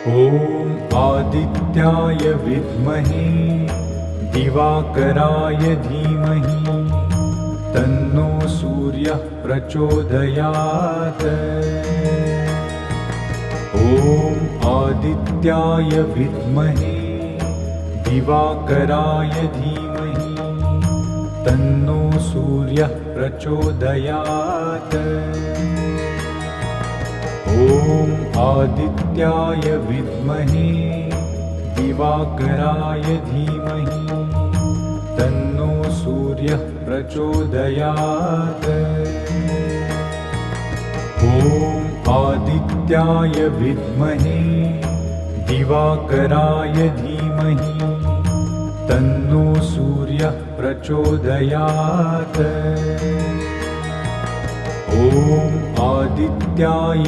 ॐ आदित्याय विद्महे दिवाकराय धीमहि तन्नो सूर्यः प्रचोदयात्। ॐ आदित्याय विद्महे दिवाकराय धीमहि तन्नो सूर्यः प्रचोदयात्। ॐ आदित्याय विद्महे दिवाकराय धीमहि तन्नो सूर्यः प्रचोदयात्। ॐ आदित्याय विद्महे दिवाकराय धीमहि तन्नो सूर्यः प्रचोदयात्। ॐ आदित्याय